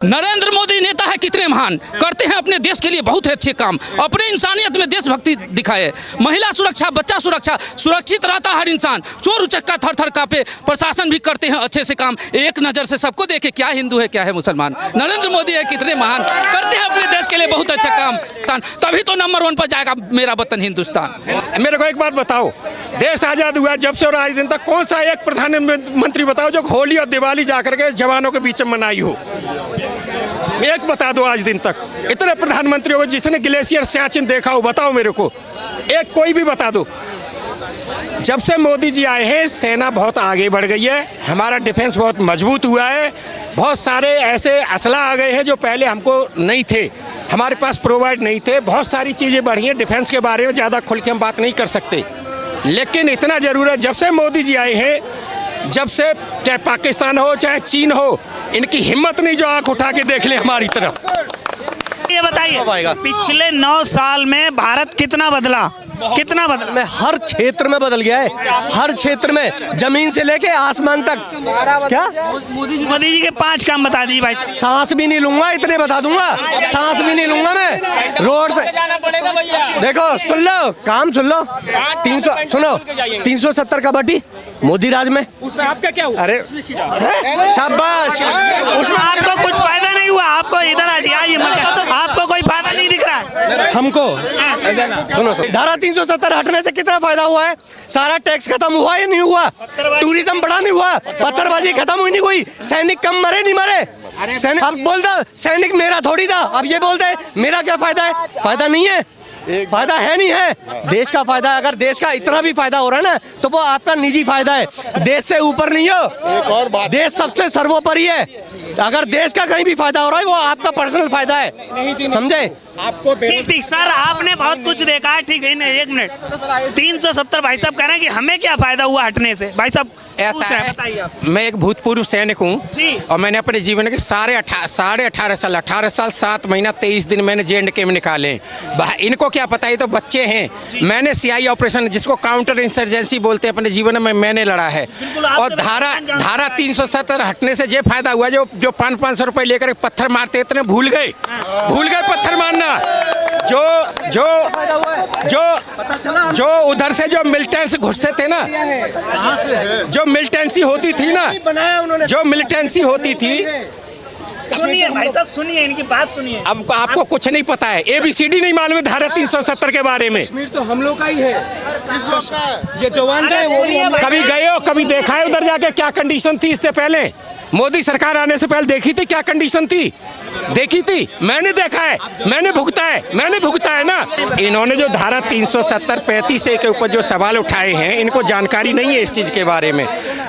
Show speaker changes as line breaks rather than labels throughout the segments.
नरेंद्र मोदी नेता है कितने महान, करते हैं अपने देश के लिए बहुत अच्छे काम, अपने इंसानियत में देशभक्ति दिखाए। महिला सुरक्षा, बच्चा सुरक्षा, सुरक्षित रहता हर इंसान, चोर उचक्का थर थर कांपे, प्रशासन भी करते हैं अच्छे से काम। एक नज़र से सबको देखे क्या हिंदू है क्या है मुसलमान। नरेंद्र मोदी है कितने महान, करते हैं अपने देश के लिए बहुत अच्छा काम, तभी तो नंबर 1 पर जाएगा मेरा वतन हिंदुस्तान।
मेरे को एक बात बताओ, देश आज़ाद हुआ जब से और आज दिन तक कौन सा एक प्रधानमंत्री बताओ जो होली और दिवाली जाकर के जवानों के बीच में मनाई हो? एक बता दो आज दिन तक। इतने प्रधानमंत्री हो जिसने ग्लेशियर सियाचिन देखा हो, बताओ मेरे को एक, कोई भी बता दो। जब से मोदी जी आए हैं सेना बहुत आगे बढ़ गई है, हमारा डिफेंस बहुत मजबूत हुआ है, बहुत सारे ऐसे असला आ गए हैं जो पहले हमको नहीं थे, हमारे पास प्रोवाइड नहीं थे। बहुत सारी चीज़ें बढ़ी हैं। डिफेंस के बारे में ज़्यादा खुल के हम बात नहीं कर सकते, लेकिन इतना ज़रूर है जब से मोदी जी आए हैं, जब से चाहे पाकिस्तान हो चाहे चीन हो, इनकी हिम्मत नहीं जो आंख उठा के देख ले हमारी तरफ।
ये बताइए पिछले 9 साल में भारत कितना बदला, कितना बदला?
में हर क्षेत्र में बदल गया है, हर क्षेत्र में, जमीन से लेके आसमान तक। क्या
मोदी जी के 5 काम बता दीजिए भाई।
सांस भी नहीं लूंगा, इतने बता दूंगा, सांस भी नहीं लूंगा मैं रोड से। देखो सुन लो, काम सुन लो, 300 सुनो, 370 का बटी मोदी राज में,
उसमें आपका क्या हुआ?
अरे शाबाश,
उसमें आपको कुछ फायदा नहीं हुआ, आपको इधर आ जाइए, आपको कोई फायदा नहीं दिख रहा है
हमको। सुनो, धारा 370 हटने से कितना फायदा हुआ है? सारा टैक्स खत्म हुआ या नहीं हुआ? टूरिज्म बढ़ा नहीं हुआ? पत्थरबाजी खत्म हुई नहीं? कोई सैनिक कम मरे नहीं मरे? सैनिक अब बोलता सैनिक मेरा थोड़ी था, अब ये बोलते हैं मेरा क्या फायदा है? फायदा नहीं है, फायदा है नहीं है, देश का फायदा है। अगर देश का इतना भी फायदा हो रहा है ना तो वो आपका निजी फायदा है, देश से ऊपर नहीं हो।
एक और बात, देश
देश सबसे सर्वोपरि है। अगर देश का कहीं भी फायदा हो रहा है वो आपका पर्सनल फायदा है, समझे?
आपको
ठीक सर, आपने बहुत कुछ देखा है, ठीक है ना? 1 मिनट, 370 भाई साहब कह रहे हैं कि हमें क्या फायदा हुआ हटने से? भाई साहब
ऐसा है,
बताइए आप।
मैं एक भूतपूर्व सैनिक हूँ
जी।
और मैंने अपने जीवन के साढ़े 18 साल 7 महीना 23 दिन मैंने J&K में निकाले। इनको क्या पता, ये तो बच्चे हैं। मैंने CI ऑपरेशन, जिसको काउंटर इंसर्जेंसी बोलते हैं, अपने जीवन में मैंने लड़ा है। और धारा 370 हटने से ये फायदा हुआ, जो 500 रुपए लेकर पत्थर मारते इतने भूल गए पत्थर मारना। जो उधर से जो मिलिटेंसी घुसते थे ना, जो मिलिटेंसी होती थी ना, जो मिलिटेंसी होती थी,
सुनिए भाई साहब, सुनिए, इनकी बात सुनिए।
अब आपको कुछ नहीं पता है, ABCD नहीं मालूम है धारा 370 के बारे में।
कश्मीर तो हम लोग का ही है, ये जवान जो है वो
कभी गए हो, कभी देखा है उधर जाके क्या कंडीशन थी? इससे पहले मोदी सरकार आने से पहले देखी थी क्या कंडीशन थी? देखी थी? मैंने देखा है, मैंने भुगता है ना। इन्होंने जो धारा 370 35 के ऊपर जो सवाल उठाए हैं, इनको जानकारी नहीं है इस चीज़ के बारे में।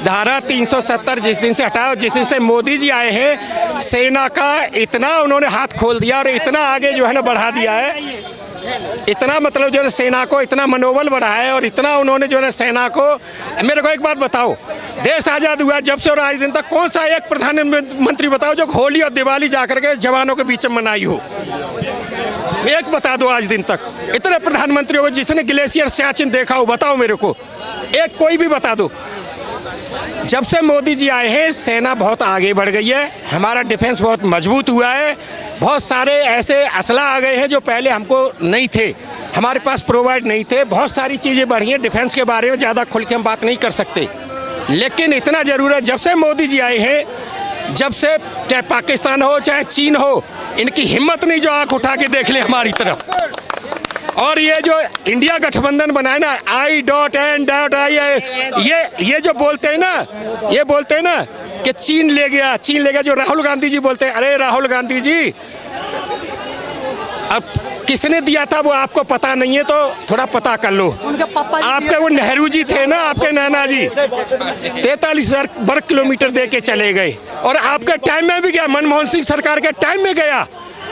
धारा 370 जिस दिन से हटाया, जिस दिन से मोदी जी आए हैं, सेना का इतना उन्होंने हाथ खोल दिया और इतना आगे जो है ना बढ़ा दिया है, इतना मतलब जो है सेना को इतना मनोबल बढ़ाया है और इतना उन्होंने जो है सेना को। मेरे को एक बात बताओ, देश आज़ाद हुआ जब से और आज दिन तक कौन सा एक प्रधानमंत्री बताओ जो होली और दिवाली जाकर के जवानों के बीच में मनाई हो? एक बता दो आज दिन तक। इतने प्रधानमंत्री हो जिसने ग्लेशियर सियाचिन देखा हो, बताओ मेरे को एक, कोई भी बता दो। जब से मोदी जी आए हैं सेना बहुत आगे बढ़ गई है, हमारा डिफेंस बहुत मजबूत हुआ है, बहुत सारे ऐसे असला आ गए हैं जो पहले हमको नहीं थे, हमारे पास प्रोवाइड नहीं थे। बहुत सारी चीज़ें बढ़ी हैं। डिफेंस के बारे में ज़्यादा खुल के हम बात नहीं कर सकते, लेकिन इतना ज़रूर है जब से मोदी जी आए हैं, जब से चाहे पाकिस्तान हो चाहे चीन हो, इनकी हिम्मत नहीं जो आंख उठा के देख ले हमारी तरफ। और ये जो इंडिया गठबंधन बनाए ना, I.N.I, ये जो बोलते हैं ना, ये बोलते हैं ना कि चीन ले गया, जो राहुल गांधी जी बोलते हैं, अरे राहुल गांधी जी अब किसने दिया था वो आपको पता नहीं है तो थोड़ा पता कर लो। आपके वो नेहरू जी थे ना, आपके नाना जी 43,000 वर्ग किलोमीटर दे के चले गए, और आपके टाइम में भी गया, मनमोहन सिंह सरकार के टाइम में गया।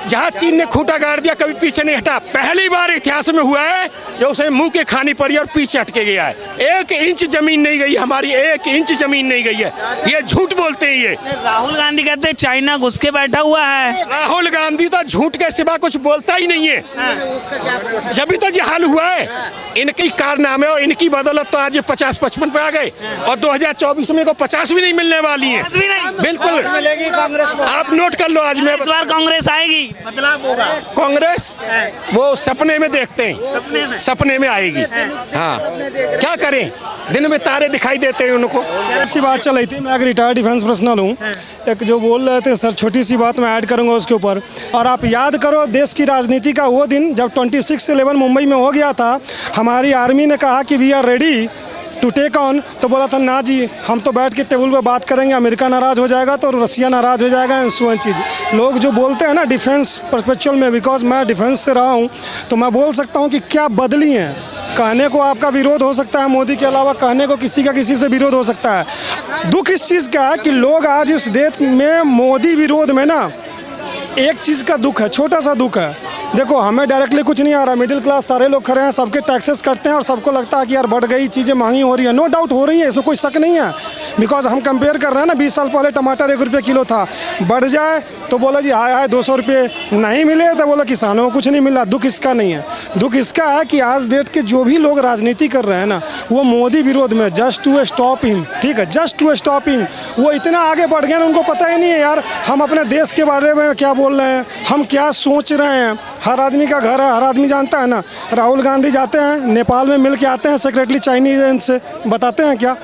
जहाँ चीन ने खूंटा गाड़ दिया कभी पीछे नहीं हटा। पहली बार इतिहास में हुआ है जो उसने मुंह के खानी पड़ी और पीछे हटके गया है। 1 इंच जमीन नहीं गई हमारी, 1 इंच जमीन नहीं गई है। ये झूठ बोलते हैं ये।
राहुल गांधी कहते हैं चाइना घुस के बैठा हुआ है।
राहुल गांधी तो झूठ के सिवा कुछ बोलता ही नहीं है। जब तो ये हाल हुआ है, इनकी कारनामे और इनकी बदौलत तो आज 50-55 पे आ गए और 2024 में को 50 भी नहीं मिलने वाली है।
50 भी नहीं?
बिल्कुल
मिलेगी कांग्रेस को।
आप नोट कर लो। आज मैं
इस बार कांग्रेस आएगी, बदलाव होगा।
कांग्रेस वो सपने में देखते हैं, सपने में आएगी। हाँ, क्या करें, दिन में तारे दिखाई देते हैं उनको।
इसकी बात चल रही थी, मैं एक रिटायर्ड डिफेंस पर्सनल हूँ। एक जो बोल रहे थे सर, छोटी सी बात मैं ऐड करूँगा उसके ऊपर। और आप याद करो देश की राजनीति का वो दिन जब 26/11 मुंबई में हो गया था, हमारी आर्मी ने कहा कि we are ready to take on, तो बोला था ना जी, हम तो बैठ के टेबल पे बात करेंगे, अमेरिका नाराज़ हो जाएगा तो रसिया नाराज़ हो जाएगा, एंड चीज़। लोग जो बोलते हैं ना डिफेंस परपेचुअल में, बिकॉज मैं डिफेंस से रहा हूँ तो मैं बोल सकता हूँ कि क्या बदली हैं। कहने को आपका विरोध हो सकता है मोदी के अलावा, कहने को किसी का किसी से विरोध हो सकता है। दुख इस चीज़ का है कि लोग आज इस डेट में मोदी विरोध में ना, एक चीज़ का दुख है, छोटा सा दुख है। देखो हमें डायरेक्टली कुछ नहीं आ रहा, मिडिल क्लास सारे लोग खड़े हैं, सबके टैक्सेस कटते हैं और सबको लगता है कि यार बढ़ गई, चीज़ें महंगी हो रही है। नो डाउट हो रही है, इसमें कोई शक नहीं है। बिकॉज हम कंपेयर कर रहे हैं ना, 20 साल पहले टमाटर 1 रुपये किलो था, बढ़ जाए तो बोला जी हाय हाय 200 रुपये, नहीं मिले तो बोला किसानों को कुछ नहीं मिला। दुख इसका नहीं है, दुख इसका है कि आज डेट के जो भी लोग राजनीति कर रहे हैं ना, वो मोदी विरोध में जस्ट टू स्टॉप हिम, ठीक है, जस्ट टू स्टॉप हिम, वो इतना आगे बढ़ गए ना, उनको पता ही नहीं है यार हम अपने देश के बारे में क्या बोल रहे हैं, हम क्या सोच रहे हैं। हर आदमी का घर है, हर आदमी जानता है ना। राहुल गांधी जाते हैं नेपाल में, मिल के आते हैं सेक्रेटरी चाइनीज से, बताते हैं क्या।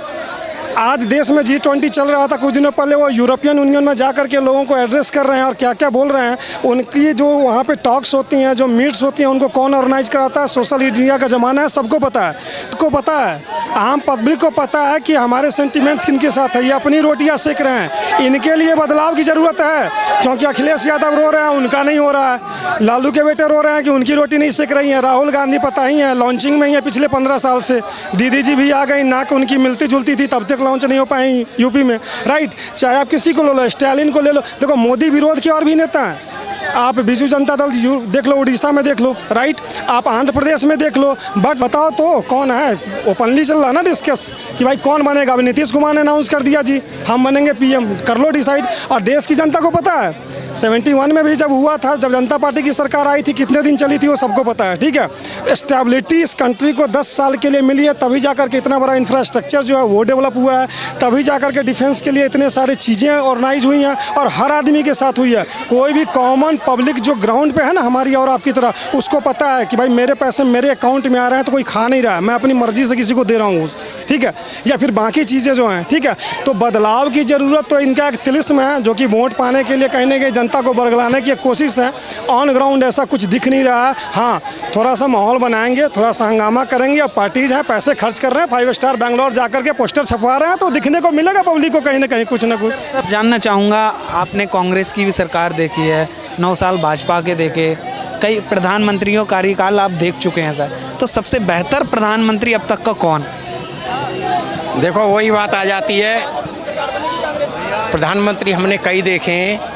आज देश में G20 चल रहा था कुछ दिनों पहले, वो यूरोपियन यूनियन में जा कर के लोगों को एड्रेस कर रहे हैं और क्या क्या बोल रहे हैं। उनकी जो वहाँ पे टॉक्स होती हैं, जो मीट्स होती हैं, उनको कौन ऑर्गेनाइज कराता है। सोशल मीडिया का ज़माना है, सबको पता है, सबको पता है, आम पब्लिक को पता है कि हमारे सेंटिमेंट्स किनके साथ है। ये अपनी रोटियाँ सेक रहे हैं, इनके लिए बदलाव की ज़रूरत है। क्योंकि अखिलेश यादव रो रहे हैं, उनका नहीं हो रहा है। लालू के बेटे रो रहे हैं कि उनकी रोटी नहीं सेक रही है। राहुल गांधी पता ही है, लॉन्चिंग में ही है पिछले 15 साल से। दीदी जी भी आ गई, नाक उनकी मिलती जुलती थी, तब तक लॉन्च नहीं हो पाई यूपी में, राइट। चाहे आप किसी को ले लो, स्टालिन को ले लो। देखो मोदी विरोध के और भी नेता हैं। आप बीजू जनता दल देख लो, उड़ीसा में देख लो, राइट, आप आंध्र प्रदेश में देख लो। बट बताओ तो कौन है, ओपनली चल रहा है ना डिस्कस कि भाई कौन बनेगा। अभी नीतीश कुमार ने अनाउंस कर दिया जी हम बनेंगे PM, कर लो डिसाइड। और देश की जनता को पता है 71 में भी जब हुआ था, जब जनता पार्टी की सरकार आई थी, कितने दिन चली थी वो सबको पता है, ठीक है। स्टेबिलिटी इस कंट्री को 10 साल के लिए मिली है, तभी जाकर के इतना बड़ा इंफ्रास्ट्रक्चर जो है वो डेवलप हुआ है, तभी जाकर के डिफेंस के लिए इतने सारी चीज़ें ऑर्गेनाइज हुई हैं और हर आदमी के साथ हुई है। कोई भी कॉमन पब्लिक जो ग्राउंड पे है ना हमारी और आपकी तरह, उसको पता है कि भाई मेरे पैसे मेरे अकाउंट में आ रहे हैं तो कोई खा नहीं रहा है, मैं अपनी मर्जी से किसी को दे रहा हूँ, ठीक है। या फिर बाकी चीज़ें जो हैं, ठीक है। तो बदलाव की ज़रूरत तो इनका एक तिलिस्म है जो कि वोट पाने के लिए कहीं ना कहीं जनता को बरगलाने की कोशिश है। ऑन ग्राउंड ऐसा कुछ दिख नहीं रहा है। हाँ, थोड़ा सा माहौल बनाएंगे, थोड़ा सा हंगामा करेंगे, और पार्टीज हैं पैसे खर्च कर रहे हैं, 5 स्टार बैंगलोर जाकर के पोस्टर छपवा रहे हैं, तो दिखने को मिलेगा पब्लिक को कहीं ना कहीं कुछ ना कुछ।
सर जानना चाहूँगा, आपने कांग्रेस की भी सरकार देखी है, 9 साल भाजपा के देखे, कई प्रधानमंत्रियों कार्यकाल आप देख चुके हैं सर, तो सबसे बेहतर प्रधानमंत्री अब तक का कौन?
देखो वही बात आ जाती है, प्रधानमंत्री हमने कई देखे हैं।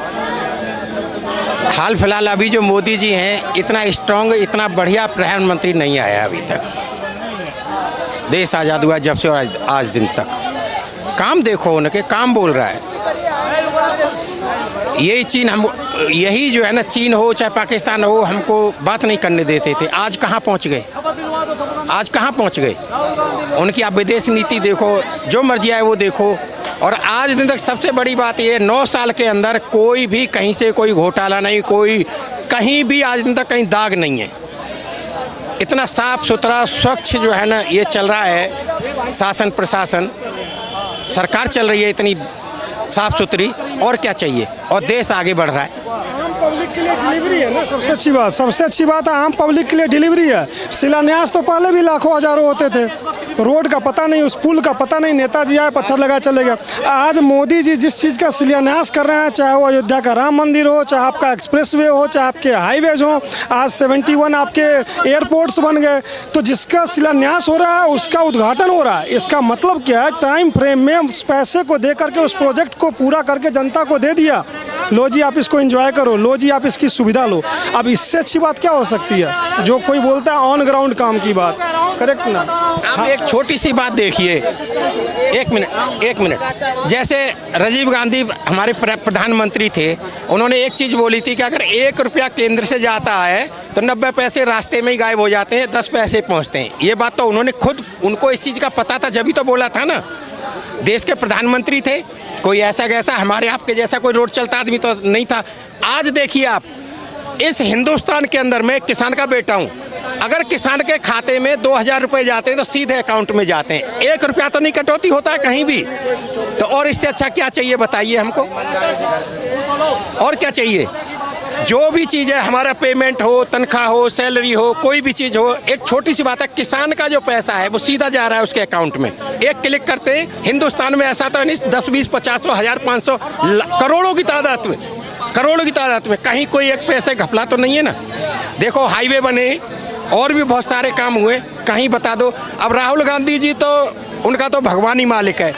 हाल फिलहाल अभी जो मोदी जी हैं, इतना स्ट्रांग, इतना बढ़िया प्रधानमंत्री नहीं आया अभी तक। देश आज़ाद हुआ जब से और आज दिन तक काम देखो, उनके काम बोल रहा है। यही चीन, हम यही जो है ना, चीन हो चाहे पाकिस्तान हो, हमको बात नहीं करने देते थे। आज कहाँ पहुँच गए, आज कहाँ पहुँच गए। उनकी आप विदेश नीति देखो, जो मर्जी आए वो देखो। और आज दिन तक सबसे बड़ी बात ये, 9 साल के अंदर कोई भी कहीं से कोई घोटाला नहीं, कोई कहीं भी आज दिन तक कहीं दाग नहीं है। इतना साफ सुथरा स्वच्छ जो है ना ये चल रहा है, शासन प्रशासन, सरकार चल रही है इतनी साफ सुथरी, और क्या चाहिए। और देश आगे बढ़ रहा है।
आम पब्लिक के लिए डिलीवरी है ना सबसे अच्छी बात, सबसे अच्छी बात है आम पब्लिक के लिए डिलीवरी है। शिलान्यास तो पहले भी लाखों हजारों होते थे, रोड का पता नहीं, उस पुल का पता नहीं, नेताजी आए पत्थर लगा चले गए। आज मोदी जी जिस चीज़ का शिलान्यास कर रहे हैं, चाहे वो अयोध्या का राम मंदिर हो, चाहे आपका एक्सप्रेसवे हो, चाहे आपके हाईवेज हो, आज 71 आपके एयरपोर्ट्स बन गए, तो जिसका शिलान्यास हो रहा है उसका उद्घाटन हो रहा है। इसका मतलब क्या है, टाइम फ्रेम में उस पैसे को दे करके उस प्रोजेक्ट को पूरा करके जनता को दे दिया। लो जी आप इसको एंजॉय करो, लो जी आप इसकी सुविधा लो। अब इससे अच्छी बात क्या हो सकती है? जो कोई बोलता है ऑन ग्राउंड काम की बात, करेक्ट ना?
आप एक छोटी सी बात देखिए, एक मिनट, जैसे राजीव गांधी हमारे प्रधानमंत्री थे, उन्होंने एक चीज़ बोली थी कि अगर 1 रुपया केंद्र से जाता है तो 90 पैसे रास्ते में ही गायब हो जाते हैं, 10 पैसे पहुंचते हैं। ये बात तो उन्होंने खुद, उनको इस चीज़ का पता था, जब ही तो बोला था ना। देश के प्रधानमंत्री थे, कोई ऐसा कैसा हमारे आपके जैसा कोई रोड चलता आदमी तो नहीं था। आज देखिए आप, इस हिंदुस्तान के अंदर मैं किसान का बेटा हूँ, अगर किसान के खाते में 2000 रुपये जाते हैं तो सीधे अकाउंट में जाते हैं, 1 रुपया तो नहीं कटौती होता है कहीं भी। तो और इससे अच्छा क्या चाहिए बताइए हमको, और क्या चाहिए? जो भी चीज़ है, हमारा पेमेंट हो, तनख्वाह हो, सैलरी हो, कोई भी चीज़ हो, एक छोटी सी बात है, किसान का जो पैसा है वो सीधा जा रहा है उसके अकाउंट में। एक क्लिक करते हैं। हिंदुस्तान में ऐसा तो नहीं 10, 20, 50, 1000, 500, करोड़ों की तादाद में कहीं कोई एक पैसे घपला तो नहीं है ना। देखो हाईवे बने और भी बहुत सारे काम हुए, कहीं बता दो। अब राहुल गांधी जी तो, उनका तो भगवान ही मालिक है।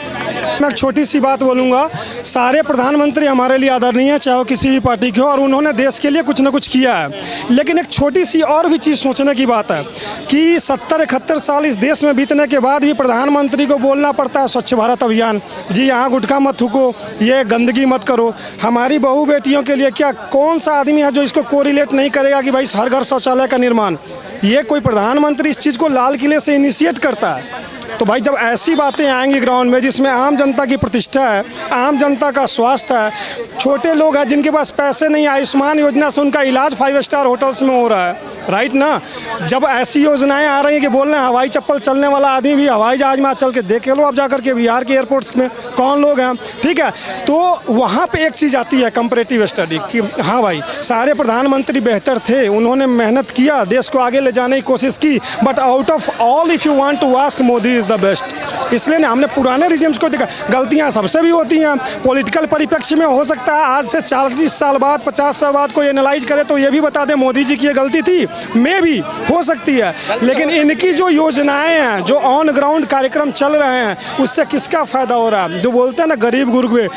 मैं एक छोटी सी बात बोलूँगा, सारे प्रधानमंत्री हमारे लिए आदरणीय है, चाहे वो किसी भी पार्टी के हो, और उन्होंने देश के लिए कुछ ना कुछ किया है। लेकिन एक छोटी सी और भी चीज़ सोचने की बात है कि 70-71 साल इस देश में बीतने के बाद भी प्रधानमंत्री को बोलना पड़ता है स्वच्छ भारत अभियान, जी यहाँ गुटखा मत थूको, ये गंदगी मत करो। हमारी बहू बेटियों के लिए क्या, कौन सा आदमी है जो इसको कोरिलेट नहीं करेगा कि भाई हर घर शौचालय का निर्माण? ये कोई प्रधानमंत्री इस चीज़ को लाल किले से इनिशिएट करता है। तो भाई जब ऐसी बातें आएंगी ग्राउंड में, जिसमें आम जनता की प्रतिष्ठा है, आम जनता का स्वास्थ्य है, छोटे लोग हैं जिनके पास पैसे नहीं, आयुष्मान योजना से उनका इलाज 5 स्टार होटल्स में हो रहा है, राइट ना? जब ऐसी योजनाएं आ रही हैं कि बोल रहे हैं हवाई चप्पल चलने वाला आदमी भी हवाई जहाज में चल के देख लो आप जाकर के बिहार के एयरपोर्ट्स में कौन लोग हैं, ठीक है? तो वहाँ पे एक चीज़ आती है कंपैरेटिव स्टडी कि हाँ भाई सारे प्रधानमंत्री बेहतर थे, उन्होंने मेहनत किया, देश को आगे ले जाने की कोशिश की, but out of all if you want to ask, Modi is the best. इसलिए ना हमने पुराने रिजिम्स को देखा, गलतियाँ सबसे भी होती हैं, पॉलिटिकल परिप्रेक्ष्य में हो सकता है आज से 40 साल बाद, 50 साल बाद कोई एनालाइज करे तो ये भी बता दे मोदी जी की ये गलती थी, में भी हो सकती है। लेकिन इनकी जो योजनाएं हैं, जो ऑन ग्राउंड कार्यक्रम चल रहे हैं, उससे किसका फायदा हो रहा है? जो बोलते हैं ना गरीब गुरबे,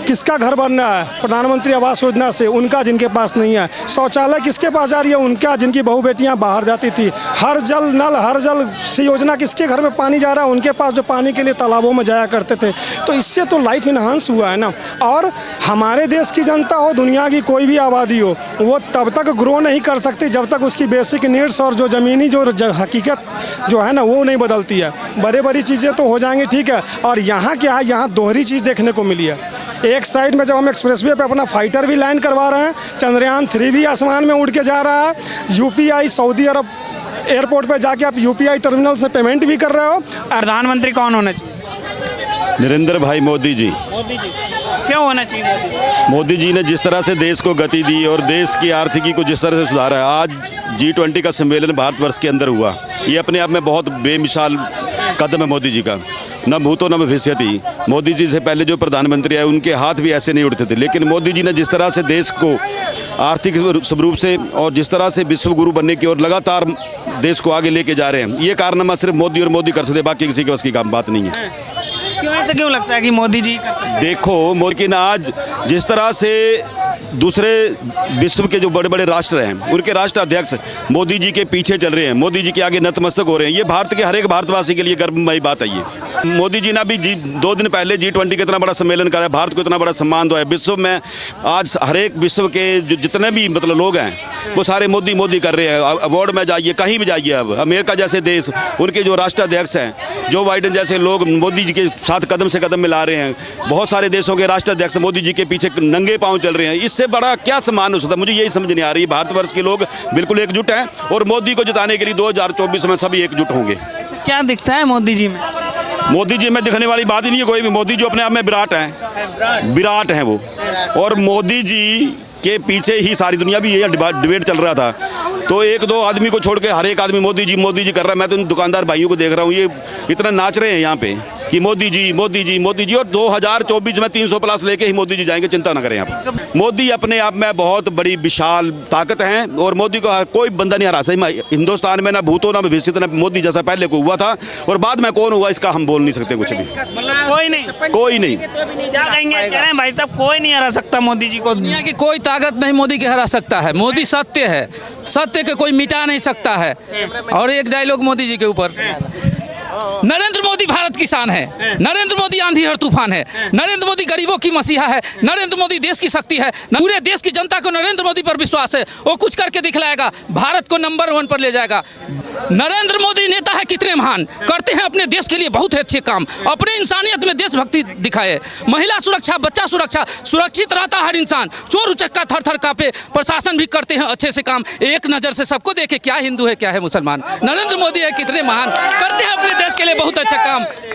किसका घर बन रहा है? प्रधानमंत्री आवास योजना से, उनका जिनके पास नहीं है। शौचालय किसके पास जा रही है? उनका जिनकी बहू बेटियां बाहर जाती थी। हर जल से योजना किसके घर में पानी जा रहा है? उनके पास जो पानी के लिए तालाबों में जाया करते थे। तो इससे तो लाइफ इन्हांस हुआ है ना। और हमारे देश की जनता हो, दुनिया की कोई भी आबादी हो, वो तब तक ग्रो नहीं कर सकती जब तक उसकी बेसिक नीड्स और जो ज़मीनी जो हकीकत जो है ना वो नहीं बदलती है। बड़ी चीज़ें तो हो जाएंगी, ठीक है। और यहाँ क्या है, यहाँ दोहरी चीज़ देखने को मिली है। एक साइड में जब हम एक्सप्रेसवे पे अपना फाइटर भी लैंड करवा रहे हैं, चंद्रयान 3 भी आसमान में उड़ के जा रहा है, यूपीआई सऊदी अरब एयरपोर्ट पे जाके आप यूपीआई टर्मिनल से पेमेंट भी कर रहे हो।
प्रधानमंत्री कौन होना चाहिए?
नरेंद्र भाई मोदी जी।
मोदी जी क्यों होना चाहिए?
मोदी जी ने जिस तरह से देश को गति दी और देश की आर्थिकी को जिस तरह से सुधारा है, आज G20 का सम्मेलन भारतवर्ष के अंदर हुआ, ये अपने आप में बहुत बेमिसाल कदम है मोदी जी का। न भूतो न भविष्यति। मोदी जी से पहले जो प्रधानमंत्री आए उनके हाथ भी ऐसे नहीं उठते थे, लेकिन मोदी जी ने जिस तरह से देश को आर्थिक स्वरूप से और जिस तरह से विश्व गुरु बनने की और लगातार देश को आगे लेके जा रहे हैं, ये कारनामा सिर्फ मोदी और मोदी कर सकते, बाकी किसी के बस की काम बात नहीं है।
क्यों ऐसा क्यों लगता है कि मोदी जी कर सकते हैं?
देखो, लेकिन आज जिस तरह से दूसरे विश्व के जो बड़े बड़े राष्ट्र हैं, उनके राष्ट्राध्यक्ष मोदी जी के पीछे चल रहे हैं, मोदी जी के आगे नतमस्तक हो रहे हैं, ये भारत के हर एक भारतवासी के लिए गर्वमयी बात है। ये मोदी जी ने अभी 2 दिन पहले G20 का इतना बड़ा सम्मेलन करा है, भारत को इतना बड़ा सम्मान दिया है विश्व में। आज हर एक विश्व के जो जितने भी मतलब लोग हैं वो सारे मोदी मोदी कर रहे हैं। अवार्ड में जाइए, कहीं भी जाइए, अब अमेरिका जैसे देश, उनके जो राष्ट्राध्यक्ष हैं, जो बाइडेन जैसे लोग मोदी जी के साथ कदम से कदम मिला रहे हैं। बहुत सारे देशों के राष्ट्राध्यक्ष मोदी जी के पीछे नंगे पाँव चल रहे हैं। इससे बड़ा क्या सम्मान हो सकता है? मुझे यही समझ नहीं आ रही। भारतवर्ष के लोग बिल्कुल एकजुट हैं और मोदी को जिताने के लिए 2024 में सभी एकजुट होंगे।
क्या दिखता है मोदी जी में?
मोदी जी में दिखने वाली बात ही नहीं है कोई भी। मोदी जो अपने आप में विराट हैं, विराट हैं वो। और मोदी जी के पीछे ही सारी दुनिया भी ये डिबेट चल रहा था, तो 1-2 आदमी को छोड़ के हर एक आदमी मोदी जी कर रहा है। मैं तो इन दुकानदार भाइयों को देख रहा हूँ, ये इतना नाच रहे हैं यहाँ पे। कि मोदी जी और 2024 में 300 प्लस लेके ही मोदी जी जाएंगे, चिंता ना करें आप। मोदी अपने आप में बहुत बड़ी विशाल ताकत है और मोदी को कोई बंदा नहीं हरा सकता। हिंदुस्तान में ना भूतो ना भविष्य ना मोदी जैसा पहले को हुआ था और बाद में कौन हुआ इसका हम बोल नहीं सकते कुछ भी। कोई नहीं
क्या कहेंगे, कह रहे हैं भाई साहब कोई नहीं हरा सकता मोदी जी को।
दुनिया की कोई ताकत नहीं मोदी के हरा सकता है। मोदी सत्य है, सत्य के कोई मिटा नहीं सकता है। और एक डायलॉग मोदी जी के ऊपर, नरेंद्र मोदी भारत की शान है, नरेंद्र मोदी आंधी और तूफान है, नरेंद्र मोदी गरीबों की मसीहा है, नरेंद्र मोदी देश की शक्ति है। पूरे देश की जनता को नरेंद्र मोदी पर विश्वास है, वो कुछ करके दिखलाएगा, भारत को नंबर 1 पर ले जाएगा। नरेंद्र मोदी नेता है कितने महान, करते हैं अपने देश के लिए बहुत अच्छे काम, अपने इंसानियत में देशभक्ति दिखाए। महिला सुरक्षा, बच्चा सुरक्षा, सुरक्षित रहता हर इंसान, चोर उचक्का थर थर कांपे, प्रशासन भी करते हैं अच्छे से काम। एक नज़र से सबको देखे क्या हिंदू है क्या है मुसलमान। नरेंद्र मोदी है कितने महान, करते हैं अपने देश के लिए बहुत अच्छा काम।